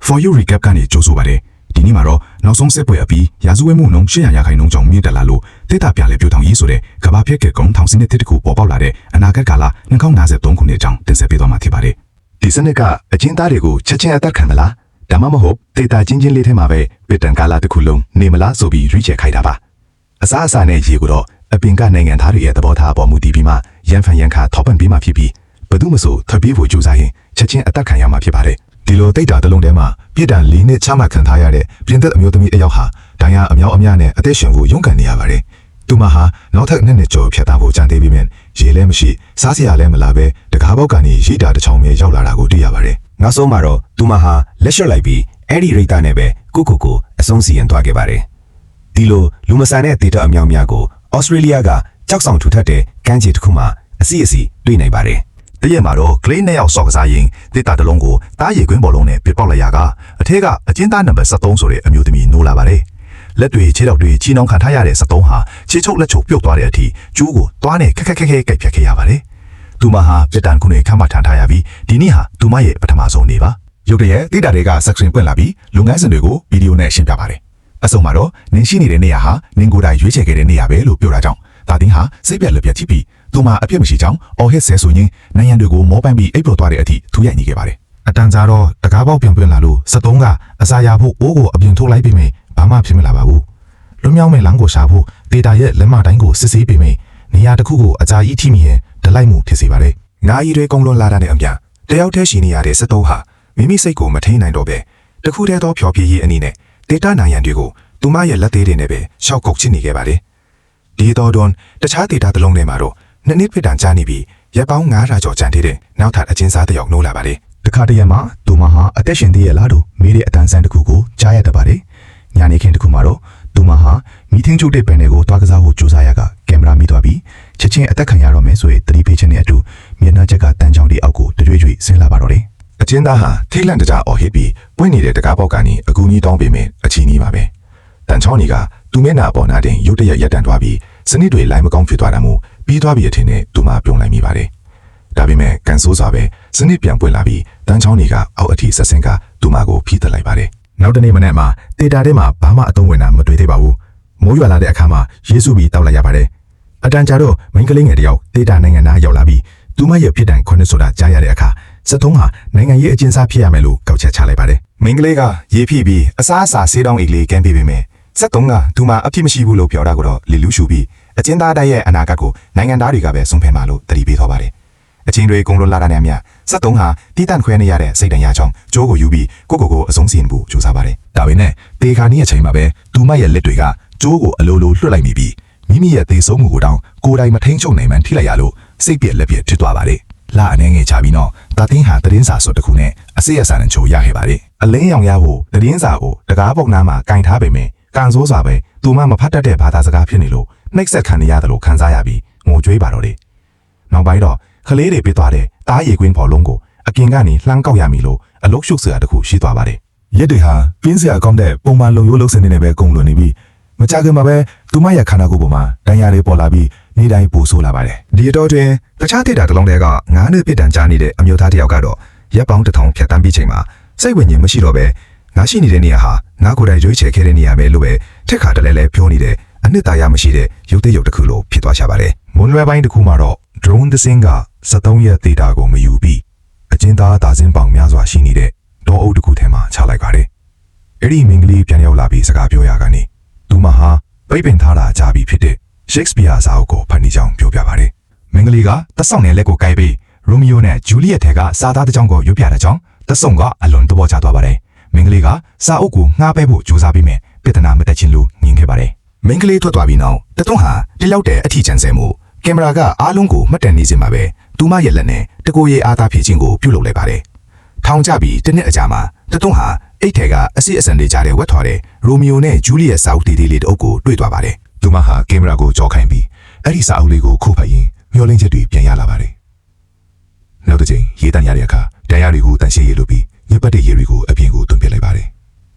For you recap ကနေကြိုးဆိုပါတယ်ဒီနေ့မှာတော့နောက်ဆုံးဆက်ပွဲအပြီးရာဇဝတ်မှုနှုန်း800ရာခိုင်နှုန်းကျော်မြင့်တက်လာလို့ဒေတာပြလဲပြူထောင်ရေးဆိုတဲ့ကဘာဖြစ်ကကုန်းထောင်စနစ်တစ်ခုပေါ်ပေါက်လာတဲ့အနာဂတ်ကာလ2053ခုနှစ်အကြောင်းတင်ဆက်ပေးသွားမှာဖြစ်ပါတယ်ဒီစနစ်ကအချင်းသားတွေကိုချက်ချင်းအသက်ခံမလားဒါမှမဟုတ်ဒေတာချင်းချင်းလေးထဲမှာပဲပစ်တန်ကာလတစ်ခုလုံးနေမလားဆိုပြီးရွေးချယ်ခိုင်းတာပါအစားအစာနဲ့ရေကိုတော့အပင်ကနိုင်ငံသားတွေရဲ့သဘောထားအပေါ်မူတည်ပြီးမှရန်ဖန်ရန်ခါထောက်ပံ့ပေးမှဖြစ်ပြီးဘယ်သူမှဆိုထွက်ပြေးဖို့ကြိုးစားရင်ချက်ချင်းအသက်ခံရမှာဖြစ်ပါတယ်ဒီလိုတိတ်တာတစ်လုံးထဲမှာပြည်တံ၄နှစ်ချမှတ်ခံထားရတဲ့ပြင်သက်အမျိုးသမီးအယောက်ဟာဒဏ်ရာအများအများနဲ့အသက်ရှင်ဖို့ရုန်းကန်နေရပါတယ်သူမဟာနောက်ထပ်နှစ်ကျော်ဖြတ်သားဖို့ကြံသေးပြီးမြင်ရေလည်းမရှိစားစရာလည်းမလာပဲတကားပေါက်ကနေရိတာတစ်ချောင်းမြေရောက်လာတာကိုတွေ့ရပါတယ်နောက်ဆုံးမှာတော့သူမဟာလက်လျှော့လိုက်ပြီးအဲ့ဒီရိတာနဲ့ပဲကိုအဆုံးစီရင်သွားခဲ့ပါတယ်ဒီလိုလူမဆန်တဲ့ဒေတာအများများကိုဩစတြေးလျကကြောက်ဆောင်ထူထပ်တဲ့ကမ်းခြေတစ်ခုမှာအစီတွေ့နိုင်ပါတယ်တရက်မှာတော့ကလေး2ယောက်ဆော့ကစားရင်ဒေတာတစ်လုံးကိုတားရီကွင်းဘောလုံးနဲ့ပစ်ပေါက်လိုက်ရကအထက်ကအကျဉ်းသားနံပါတ်73ဆိုတဲ့အမျိုးသမီးနိုးလာပါတယ်လက်တွေခြေထောက်တွေချီနှောင်းခံထားရတဲ့73ဟာခြေချုပ်လက်ချုပ်ပြုတ်သွားတဲ့အထိကျူးကိုတွားနဲ့ခက်ခက်ကိုက်ဖြတ်ခဲ့ရပါတယ်သူမဟာပြတန်ခုနေခမ်းမထန်ထားရပြီးဒီနေ့ဟာသူမရဲ့ပထမဆုံးနေ့ပါရုပ်တရက်ဒေတာတွေကဆက်ရှင်ပွင့်လာပြီးလုပ်ငန်းစဉ်တွေကိုဗီဒီယိုနဲ့ရှင်းပြပါတယ်အဆုံးမှာတော့နင်းရှိနေတဲ့နေရာဟာနင်းကိုယ်တိုင်ရွေးချယ်ခဲ့တဲ့နေရာပဲလို့ပြောတာကြောင့်ဒါတင်းဟာစိတ်ပြက်လက်ပြက်ထိပြီးသူမအပြစ်မရှိကြောင်းအော်ဟစ်ဆဲဆိုရင်းနိုင်ရန်တွေကိုမောပန်းပြီးအိပ်ပျော်သွားတဲ့အထိထူရိုက်နေခဲ့ပါတယ်အတန်ကြာတော့တကားပေါက်ပြန်ပွင့်လာလို့73ကအစာရဖို့အိုးကိုအပြင်ထုတ်လိုက်ပြီးမြင်ဘာမှဖြစ်မလာပါဘူးလွမြောက်မဲ့လမ်းကိုရှာဖို့ဒေတာရဲ့လက်မတိုင်းကိုစစ်ဆေးပြီးမြင်နေရာတစ်ခုကိုအကြာကြီးထိမိရင်ဒလိုက်မှုဖြစ်စေပါတယ်ငါးကြီးတွေကုန်းလွန်လာတဲ့အမြတယောက်တည်းရှိနေရတဲ့73ဟာမိမိစိတ်ကိုမထိန်နိုင်တော့ပဲတခုတည်းသောဖျော်ဖြေရေးအနေနဲ့ဒေတာနိုင်ရန်တွေကိုသူမရဲ့လက်သေးတွေနဲ့ပဲရှောက်ကုတ်ချနေခဲ့ပါတယ်ဒီတော့တွန်တခြားဒေတာတစ်လုံးထဲမှာတော့နှစ်နှစ်ပြတန်ကြားနေပြီးရက်ပေါင်း900ကျော်ကြံသေးတဲ့နောက်ထပ်အချင်းစားတစ်ယောက်နိုးလာပါတယ်တခါတရံမှာသူမဟာအသက်ရှင်သေးရဲ့လားလို့မေးတဲ့အတန်းဆန်းတစ်ခုကိုကြားရတတ်ပါတယ်ညနေခင်းတစ်ခုမှာတော့သူမဟာမီတင်းချုပ်တဲ့ပန်တွေကိုတွားကစားဖို့ကြိုးစားရကကင်မရာမိသွားပြီးချက်ချင်းအသက်ခံရတော့မယ်ဆိုရင်သတိပေးချက်နဲ့အတူမျက်နှာချက်ကတန်းချောင်းဒီအောက်ကိုကြွေဆင်းလာပါတော့တယ်အချင်းသားဟာထိတ်လန့်တကြားအော်ဟစ်ပြီးပွင့်နေတဲ့တကားပေါက်ကနေအကူကြီးတောင်းပေးမယ်အချီနီးပါပဲတန်ချောင်းကြီးကသူ့မျက်နှာပေါ်နာတင်ရုတ်တရက်ရက်တန်သွားပြီးစနစ်တွေလိုင်းမကောင်းဖြစ်သွားတာမို့ပြီးသွားပြီအထင်နဲ့သူမပြုံးလိုက်မိပါတယ်ဒါပေမဲ့ကန်ဆိုးစွာပဲစနစ်ပြန်ပွင့်လာပြီးတန်းချောင်းကြီးကအောက်အထိဆက်ဆင်းကသူမကိုဖိသက်လိုက်ပါတယ်နောက်တနေ့မနေ့မှာတေတာထဲမှာဘာမှအသုံးဝင်တာမတွေ့သေးပါဘူးမိုးရွာလာတဲ့အခါမှာယေရှုပြီးတောက်လိုက်ရပါတယ်အတန်ကြာတော့မိန်းကလေးငယ်တယောက်တေတာနိုင်ငံသားရောက်လာပြီးသူမရဲ့ဖြစ်တန်ခွန်းဆိုတာကြားရတဲ့အခါ73ဟာနိုင်ငံရေးအကျဉ်းစားဖြစ်ရမယ်လို့ကောက်ချက်ချလိုက်ပါတယ်မိန်းကလေးကရေဖိပြီးအစားအစာဆေးတောင်းအိတ်လေးကမ်းပေးပေးမယ်73ကသူမအဖြစ်မရှိဘူးလို့ပြောတာကိုတော့လီလူးရှူပြီးအကျဉ်းသားတိုင်းရဲ့အနာဂတ်ကိုနိုင်ငံသားတွေကပဲဆုံးဖြတ်မှာလို့တတိပေးသွားပါတယ်အချင်းတွေကုန်လွန်လာတာနဲ့အမျှ73ဟာတီးတန့်ခွဲနေရတဲ့စိတ်တန်ရချောင်းကျိုးကိုယူပြီးကိုအဆုံးစီရင်ဖို့ကြိုးစားပါတယ်ဒါပေမဲ့တေခါနီးရဲ့ချိန်မှာပဲသူမရဲ့လက်တွေကကျိုးကိုအလိုလိုလွှတ်လိုက်မိပြီးမိမိရဲ့သေဆုံးမှုကိုတောင်ကိုယ်တိုင်မထိန်ချုပ်နိုင်မှန်းထိလိုက်ရလို့စိတ်ပြက်လက်ပြက်ဖြစ်သွားပါတယ်လာအနေငယ်ချပြီးတော့တာတင်းဟာတရင်စာဆိုတခုနဲ့အစိရစာနဲ့ချိုရခဲ့ပါတယ်အလင်းရောင်ရဖို့တရင်စာကိုတကားပုတ်နားမှာကင်ထားပေမဲ့ကန်ဆိုးစွာပဲသူမမဖတ်တတ်တဲ့ဘာသာစကားဖြစ်နေလို့နှိပ်စက်ခံနေရတယ်လို့ခံစားရပြီးငိုကြွေးပါတော့တယ်နောက်ပိုင်းတော့ခလေးတွေပြသွားတဲ့တားရီကွင်းပေါ်လုံးကိုအကင်ကနေလှမ်းကောက်ရမည်လို့အလုတ်ရှုပ်စရာတခုရှိသွားပါတယ်ရက်တွေဟာပြင်းစရာကောင်းတဲ့ပုံမှန်လုံရိုးလုံစင်နေပဲကုန်လွန်နေပြီးမကြခင်မှာပဲသူမရဲ့ခန္ဓာကိုယ်ပေါ်မှာဒဏ်ရာတွေပေါ်လာပြီးနေတိုင်းပိုဆိုးလာပါတယ်ဒီအတော့တွင်တခြားဒေတာတစ်လုံးတည်းက9နှစ်ပြစ်ဒဏ်ကြားနေတဲ့အမျိုးသားတစ်ယောက်ကတော့ရက်ပေါင်း1000ဖြတ်တန်းပြီးချိန်မှာစိတ်ဝိညာဉ်မရှိတော့ပဲငါရှိနေတဲ့နေရာဟာငါကိုယ်တိုင်ရွေးချယ်ခဲ့တဲ့နေရာပဲလို့ပဲထက်ခါတလဲလဲပြောနေတဲ့အနှစ်သာရမရှိတဲ့ရုပ်တရက်တစ်ခုလိုဖြစ်သွားချပါတယ်မွန်လွယ်ပိုင်းတစ်ခုမှာတော့ drone တစ်စင်းက73ရက်ဒေတာကိုမယူပြီးအကျဉ်းသားဒါဇင်ပေါင်များစွာရှိနေတဲ့ဒေါ်အုပ်တစ်ခုထဲမှာချလိုက်ပါတယ်အဲ့ဒီမင်္ဂလိပြန်ရောက်လာပြီးစကားပြောရကနေသူမဟာပိတ်ပင်ထားတာကြားပြီးဖြစ်တဲ့ Shakespeare စာအုပ်ကိုဖတ်နေကြောင်းပြောပြပါတယ်မင်္ဂလိကတက်ဆောင်တဲ့လက်ကိုကိုက်ပြီးရိုမီယိုနဲ့ဂျူလီယက်ထဲကစာသားတစ်ကြောင်းကိုရွတ်ပြတဲ့ကြောင်းတက်ဆောင်ကအလွန်သဘောကျသွားပါတယ်မင်္ဂလိကစာအုပ်ကိုငှားပဲဖို့ကြိုးစားပြီးမြဲပြဿနာမတက်ချင်လို့ညင်ခဲ့ပါတယ်မင်္ဂလိထွက်သွားပြီးနောက်တသွန်းဟာတယောက်တည်းအထီချန်ဆဲမှုကင်မရာကအားလုံးကိုမှတ်တမ်းနေစင်မှာပဲသူမရဲ့လက်နဲ့တကိုယ်ရေးအားသားဖြည့်ခြင်းကိုပြုလုပ်လိုက်ပါတယ်ထောင်ကြပြီးတစ်နှစ်အကြာမှာတသွန်းဟာအိတ်ထဲကအစစ်အစံတွေကြားတဲ့ဝက်ထွားတဲ့ရိုမီယိုနဲ့ဂျူလီယက်စာအုပ်တေးသေးလေးတအုပ်ကိုတွေ့သွားပါတယ်သူမဟာကင်မရာကိုကြောခိုင်းပြီးအဲ့ဒီစာအုပ်လေးကိုခုတ်ဖတ်ရင်းမျောလင်းချက်တွေပြန်ရလာပါတယ်နောက်တစ်ချိန်ရေးတန်းရတဲ့အခါတရားတွေကိုတန်ရှင်းရလို့ပြီးညပတ်တဲ့ရေတွေကိုအပြင်ကိုတွန်းပြလိုက်ပါတယ်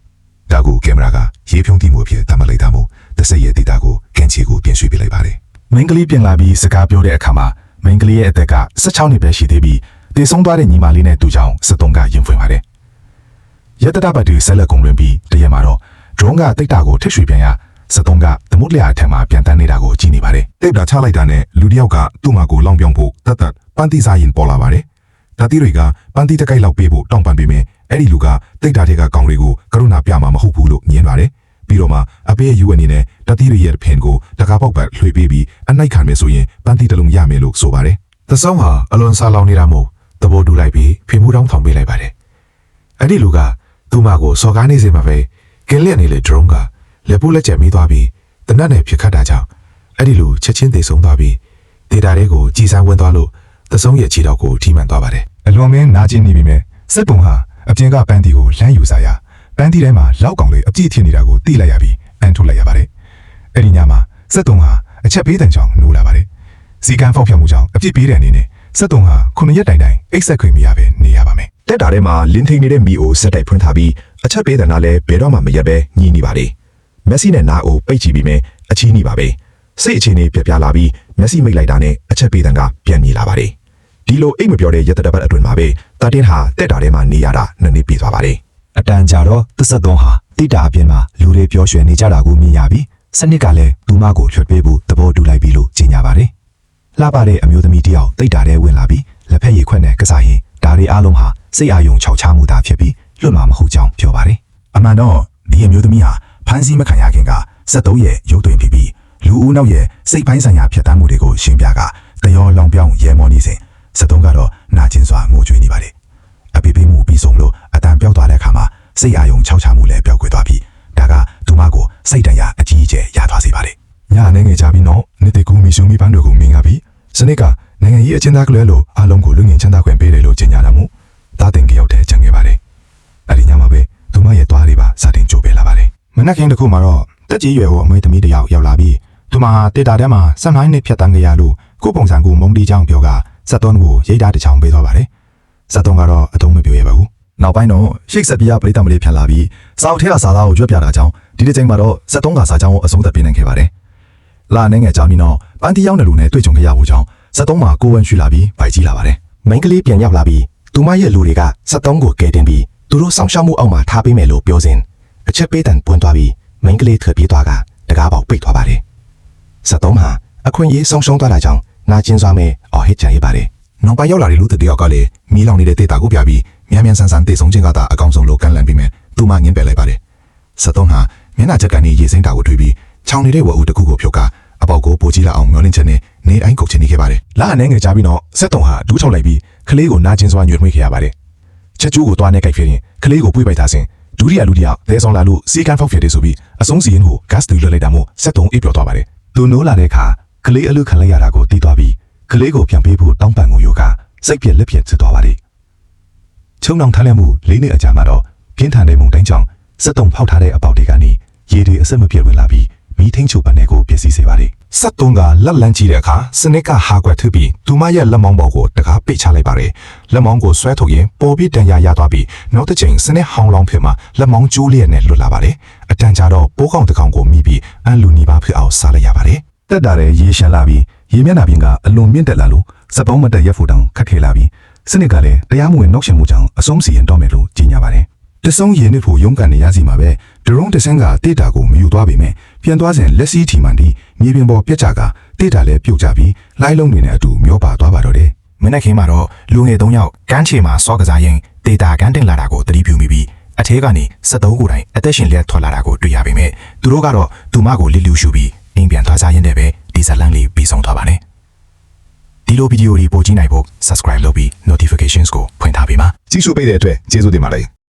ဒါကိုကင်မရာကရေဖြုံးတိမှုအဖြစ်တတ်မှတ်လိုက်တာမို့တစ်စက်ရဲ့ဒေတာကိုကန်ချီကိုပြန်ရွှေ့ပြလိုက်ပါတယ်မင်္ဂလိပြန်လာပြီးစကားပြောတဲ့အခါမှာမင်္ဂလိရဲ့အသက်က16နှစ်ပဲရှိသေးပြီးတည်ဆုံးသွားတဲ့ညီမလေးနဲ့သူ့ကြောင့်73ကရင်ဖွင့်ပါတယ် ရက်တတပတ်တွေဆက်လက်ကုန်လွင်ပြီးတရက်မှာတော့ drone ကတိတ်တာကိုထိတ်ရွှေပြန်ရ73ကသမုတ်လျာအထက်မှာပြန်တန်းနေတာကိုကြည့်နေပါတယ်တိတ်တာချလိုက်တာနဲ့လူတစ်ယောက်ကသူ့မှာကိုလောင်ပြောင်ဖို့တတ်ပန်းတိစားရင်ပေါ်လာပါတယ်ဒါတိတွေကပန်းတိတကိုက်လောက်ပေးဖို့တောင်းပန်ပေးမယ်အဲ့ဒီလူကတိတ်တာတွေကကောင်တွေကိုကရုဏာပြမှာမဟုတ်ဘူးလို့ညင်းပါတယ်ပြီးတော့မှအပေးယူအနေနဲ့တတိတွေရဲ့ဖင်ကိုတကားပေါက်ပတ်လွှေပေးပြီးအနိုင်ခံမယ်ဆိုရင်ပန်းတိတလုံးရမယ်လို့ဆိုပါတယ်သဆောင်ဟာအလွန်စားလောင်နေတာမို့သဘောတူလိုက်ပြီးဖေမှုတောင်းထောင်ပေးလိုက်ပါတယ်အဲ့ဒီလူကသူ့မကိုစော်ကားနေစေမှာပဲကင်းလက်နေလေ drone ကလက်ပိုးလက်ကျက်မိသွားပြီးတနတ်နဲ့ဖြစ်ခတ်တာကြောင့်အဲ့ဒီလူချက်ချင်းသေဆုံးသွားပြီးဒေတာတွေကိုကြည်စမ်းဝင်သွားလို့သဆောင်ရဲ့ခြေထောက်ကိုထိမှန်သွားပါတယ်အလွန်မင်းနာကျင်နေပြီမဲ့စက်ပုံဟာအပြင်ကပန်းတီကိုလှမ်းယူစားရပန်းတီထဲမှာလောက်ကောင်လေးအပြည့်ဖြစ်နေတာကိုသိလိုက်ရပြီးအန်ထုတ်လိုက်ရပါတယ်အဲ့ဒီညမှာစက်တုံဟာအချက်ပေးတဲ့ကြောင့်နိုးလာပါတယ်စီကံဖောက်ဖျက်မှုကြောင့်အပြည့်ပေးတဲ့အနေနဲ့စက်တုံဟာ9ရက်တိုင်အိတ်ဆက်ခွင့်မရပဲနေရပါမယ်တက်တာထဲမှာလင်းထိန်နေတဲ့မီအိုစက်တိုက်ဖွင့်ထားပြီးအချက်ပေးတဲ့နားလဲဘယ်တော့မှမရက်ပဲညှိနေပါလေမက်ဆီနဲ့နာအိုပိတ်ချပြီးမယ်အချီးနေပါပဲစိတ်အခြေအနေပြပြလာပြီးမက်ဆီမိတ်လိုက်တာနဲ့အချက်ပေးတဲ့ကပြန်မြေလာပါတယ်ဒီလိုအိတ်မပြောတဲ့ရက်တပတ်အတွင်းမှာပဲတာတင်းဟာတက်တာထဲမှာနေရတာနှစ်နှစ်ပြည့်သွားပါတယ်အတန်ကြာတော့သစ်ဆက်သွန်းဟာတိတာအပြင်မှာလူတွေပျော်ရွှင်နေကြတာကိုမြင်ရပြီးစနစ်ကလည်းသူမကိုလွှတ်ပေးဖို့သဘောတူလိုက်ပြီလို့ကြေညာပါတယ်လှပတဲ့အမျိုးသမီးတယောက်တိတာထဲဝင်လာပြီးလက်ဖက်ရည်ခွက်နဲ့ကစားရင်ဒါတွေအားလုံးဟာစိတ်အာရုံခြောက်ခြားမှုသာဖြစ်ပြီးလွတ်မှာမဟုတ်ကြောင်းပြောပါတယ်အမှန်တော့ဒီအမျိုးသမီးဟာဖမ်းဆီးမခံရခင်က73ရဲ့ရုပ်သွင်းပြီးလူဦးနောက်ရဲ့စိတ်ပိုင်းဆိုင်ရာဖြစ်တမ်းမှုတွေကိုရှင်းပြကတရောလောင်ပြောင်းရဲမောနေစဉ်73ကတော့နာကျင်စွာငိုကြွေးနေပါတယ်အပိပိမှုပြီးဆုံးလို့အတန်ပြောက်သွားတဲ့အခါမှာစိတ်အာရုံခြောက်ခြားမှုလည်းပျောက်ကွယ်သွားပြီးဒါကသူမကိုစိတ်တရာအကြီးအကျယ်ရသွားစေပါတယ်ညအနေငယ်ကြပြီးတော့နေ့တကူမီရှုံမီပန်းတွေကိုမြင်ရပြီးစနစ်ကနိုင်ငံရေးအကျဉ်းသားကလေးလိုအားလုံးကိုလူငင်ချမ်းသာခွင့်ပေးတယ်လို့ကြေညာတာမို့တာတင်ကြောက်တဲ့ကြံခဲ့ပါတယ်အဲ့ဒီညမှာပဲသူမရဲ့သွားလေးပါစတင်ကြိုးပေးလာပါတယ်မနက်ခင်းတစ်ခုမှာတော့တက်ကြီးရွယ်ဟိုအမွေသမီးတစ်ယောက်ရောက်လာပြီးသူမတေတာထဲမှာ19နှစ်ဖြတ်တန်းကြရလို့ကိုပုံစံကိုမုံတီချောင်းပြောက73ကိုရိတ်တာတစ်ချောင်းပေးသွားပါတယ်73ကတော့အတုံးမပြောရပါဘူးနောက်ပိုင်းတော့ရှိတ်ဆက်ပြပရိသတ်မလေးဖြန်လာပြီးစာအုပ်ထဲကစာသားကိုရွက်ပြတာကြောင့်ဒီတစ်ချိန်မှာတော့73ကစာကြောင်းကိုအဆုံးသတ်ပေးနိုင်ခဲ့ပါတယ်လာနေငယ်ကြောင်းပြီးတော့ပန်းတီရောက်တဲ့လူနဲ့တွေ့ကြုံခဲ့ရဖို့ကြောင့်73မှာကိုဝန်းရှိလာပြီးဗိုက်ကြီးလာပါတယ်မိန်းကလေးပြန်ရောက်လာပြီးသူမရဲ့လူတွေက73ကိုကယ်တင်ပြီးသူတို့ဆောင်ရှောက်မှုအောက်မှာထားပေးမယ်လို့ပြောစဉ်အချက်ပေးတန်ပွင့်သွားပြီးမိန်းကလေးထွက်ပြေးသွားကတကားပေါက်ပိတ်သွားပါတယ်73မှာအခွင့်အရေးဆုံးရှုံးသွားတာကြောင့်နာကျင်စွာမဲ့အော်ဟစ်ကြံရပါတယ်နောက်ပိုင်းရောက်လာတဲ့လူတစ်ယောက်ကလည်းမီးလောင်နေတဲ့တေတာကိုပြပြီးမြန်မြန်ဆန်ဆန်တေဆုံးခြင်းကသာအကောင်းဆုံးလို့ကန့်လန့်ပြီးမယ်သူမငင်းပယ်လိုက်ပါတယ်73ဟာမျက်နှာချက်ကနေရေစိမ့်တာကိုထွေးပြီးချောင်းနေတဲ့ဝအူတစ်ခုကိုဖြုတ်ကအပေါက်ကိုပိုကြီးလာအောင်မျောလင့်ချက်နဲ့နေတိုင်းကုတ်ချင်နေခဲ့ပါတယ်လာအနေငယ်ကြပြီးတော့73ဟာဒူးထုတ်လိုက်ပြီးကလေးကိုနာကျင်စွာညှို့မှွေးခဲ့ရပါတယ်ချက်ကျူးကိုတွားနဲ့ကြိုက်ဖြစ်ရင်ကလေးကိုပွေးပိုက်ထားစဉ်ဒူရီယာလူတယောက်လဲဆောင်လာလို့စီကန်ဖောက်ဖြစ်တယ်ဆိုပြီးအဆုံးစီရင်ကိုဂတ်စ်တူလွှတ်လိုက်တာမို့73အိပ်ပျော်သွားပါတယ်သူနိုးလာတဲ့အခါကလေးအလူခံလိုက်ရတာကိုတီးသွားပြီးကလေးကိုပြန်ပေးဖို့တောင်းပန်ကိုယူကစိတ်ပြက်လက်ပြက်ဖြစ်သွားပါတယ်ချုံနှောင်ထားလက်မှု၄နှစ်အကြာမှာတော့ပြင်းထန်တဲ့မုန်တိုင်းကြောင့်73ဖောက်ထားတဲ့အပေါက်တွေကနေရေတွေအဆက်မပြတ်ဝင်လာပြီးမီးထင်းချုပ်ပန်းတွေကိုပျက်စီးစေပါတယ်73ကလက်လန်းကြည့်တဲ့အခါစနစ်ကဟာကွက်ထွေးပြီးသူမရဲ့လက်မောင်းပေါ်ကိုတကားပိတ်ချလိုက်ပါတယ်လက်မောင်းကိုဆွဲထုတ်ရင်ပေါ်ပြီးတန်ရာရသွားပြီးနောက်တစ်ချိန်စနစ်ဟောင်းလောင်းဖြစ်မှလက်မောင်းကျိုးလျက်နဲ့လွတ်လာပါတယ်အတန်ကြာတော့ပိုးကောင်တစ်ကောင်ကိုမိပြီးအန်လူနီပါဖြစ်အောင်စားလိုက်ရပါတယ်တက်တာတဲ့ရေရှမ်းလာပြီးရေမျက်နှာပြင်ကအလွန်မြင့်တက်လာလို့စပုံးမတက်ရက်ဖို့တောင်ခက်ခဲလာပြီးစနစ်ကလည်းတရားမဝင်နှောက်ယှက်မှုကြောင့်အဆုံးစီရင်တော့မယ်လို့ကြေညာပါတယ်တဆုံးရင်းနှစ်ဖို့ရုန်းကန်နေရစီမှာပဲဒရုန်းတဆင်းကတေတာကိုမယူသွားပေမဲ့ပြန်သွားစဉ်လက်စီးထီမှန်ပြီးမြေပြင်ပေါ်ပြက်ကြကတေတာလည်းပြုတ်ကြပြီးလိုင်းလုံးတွေနဲ့အတူမျောပါသွားပါတော့တယ်မနေ့ကင်းမှာတော့လူငယ်3ယောက်ကန်းချေမှာစောကစားရင်တေတာကန်းတင်လာတာကိုသတိပြုမိပြီးအထဲကနေ73ကိုယ်တိုင်အသက်ရှင်လက်ထွက်လာတာကိုတွေ့ရပေမဲ့သူတို့ကတော့သူမကိုလစ်လူရှူပြီးအိမ်ပြန်သွားစားရင်းနဲ့ပဲဒီဇလန်လေးပြီးဆုံးသွားပါနဲ့ဒီလိုဗီဒီယိုတွေပိုကြည့်နိုင်ဖို့ subscribe လုပ်ပြီး notifications ကိုဖွင့်ထားပေးပါကြည့်ရှုပေးတဲ့အတွက်ကျေးဇူးတင်ပါတယ်